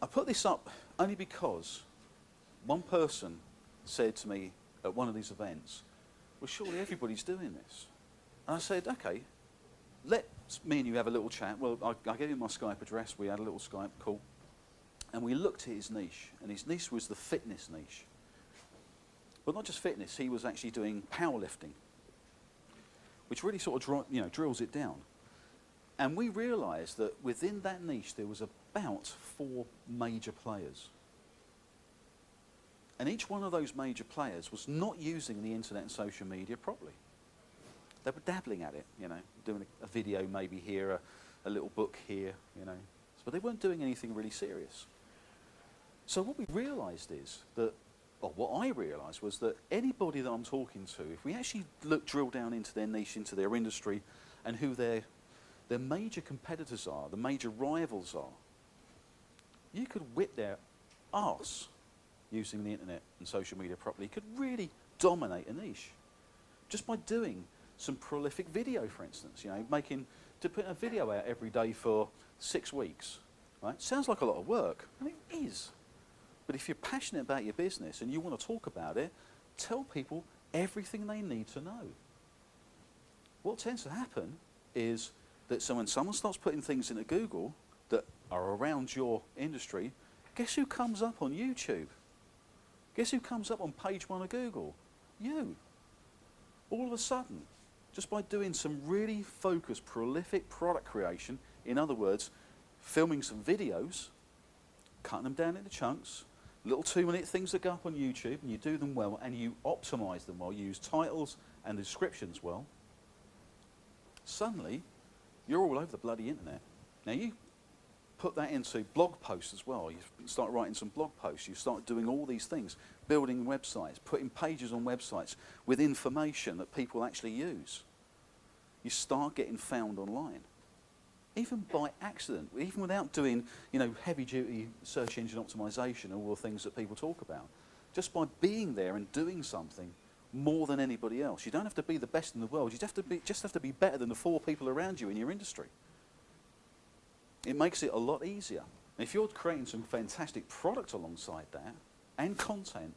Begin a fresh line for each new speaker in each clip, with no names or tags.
I put this up only because one person said to me at one of these events, well, surely everybody's doing this. And I said, okay, let me and you have a little chat. Well, I gave him my Skype address. We had a little Skype call. And we looked at his niche. And his niche was the fitness niche. But not just fitness. He was actually doing powerlifting, which really sort of drills it down. And we realised that within that niche there was about 4 major players. And each one of those major players was not using the internet and social media properly. They were dabbling at it, doing a video maybe here, a little book here, but they weren't doing anything really serious. So what we realised is that, or what I realised was that anybody that I'm talking to, if we actually drill down into their niche, into their industry, and who their major competitors are, the major rivals are, you could whip their arse using the internet and social media properly. You could really dominate a niche just by doing some prolific video, for instance, to put a video out every day for 6 weeks, right? Sounds like a lot of work, and it is. But if you're passionate about your business and you want to talk about it, tell people everything they need to know. What tends to happen is that when someone starts putting things into Google that are around your industry, guess who comes up on YouTube? Guess who comes up on page 1 of Google? You. All of a sudden, just by doing some really focused, prolific product creation, in other words, filming some videos, cutting them down into chunks, little 2-minute things that go up on YouTube, and you do them well, and you optimize them well, you use titles and descriptions well, suddenly, you're all over the bloody internet. Now you put that into blog posts as well. You start writing some blog posts. You start doing all these things, building websites, putting pages on websites with information that people actually use. You start getting found online, even by accident, even without doing, heavy-duty search engine optimization and all the things that people talk about. Just by being there and doing something more than anybody else. You don't have to be the best in the world. You just have to be better than the 4 people around you in your industry. It makes it a lot easier. And if you're creating some fantastic product alongside that and content,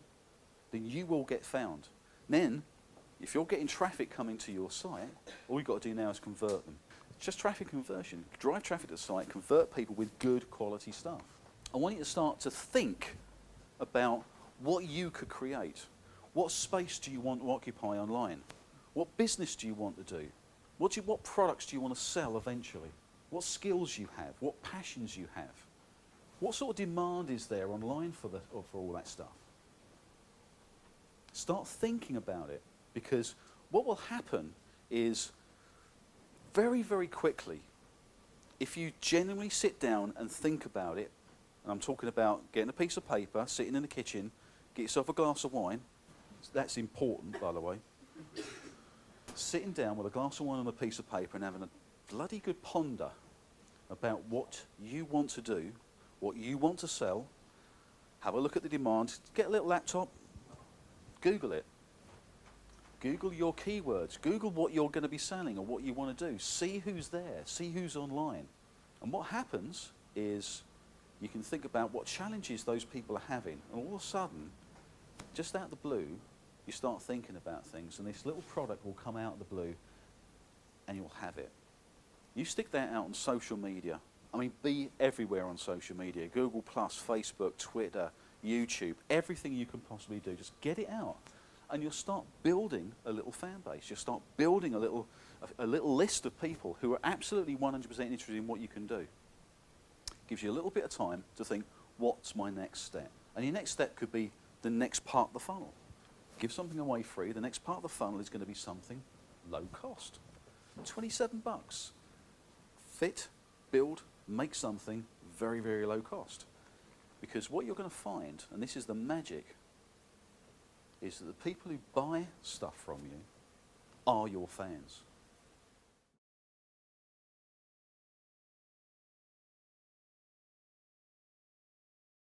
then you will get found. Then, if you're getting traffic coming to your site, all you've got to do now is convert them. It's just traffic conversion. Drive traffic to the site, convert people with good quality stuff. I want you to start to think about what you could create. What space do you want to occupy online? What business do you want to do? What products do you want to sell eventually? What skills you have? What passions you have? What sort of demand is there online for all that stuff? Start thinking about it, because what will happen is very, very quickly, if you genuinely sit down and think about it, and I'm talking about getting a piece of paper, sitting in the kitchen, get yourself a glass of wine. That's important, by the way. Sitting down with a glass of wine and a piece of paper and having a bloody good ponder about what you want to do, what you want to sell, have a look at the demand, get a little laptop, Google it. Google your keywords. Google what you're going to be selling or what you want to do. See who's there. See who's online. And what happens is you can think about what challenges those people are having. And all of a sudden, just out of the blue, you start thinking about things, and this little product will come out of the blue, and you'll have it. You stick that out on social media. I mean, be everywhere on social media. Google+, Facebook, Twitter, YouTube, everything you can possibly do. Just get it out. And you'll start building a little fan base. You'll start building a little list of people who are absolutely 100% interested in what you can do. Gives you a little bit of time to think, what's my next step? And your next step could be the next part of the funnel. Give something away free. The next part of the funnel is going to be something low cost. 27 bucks. Fit, build, make something very, very low cost. Because what you're going to find, and this is the magic, is that the people who buy stuff from you are your fans.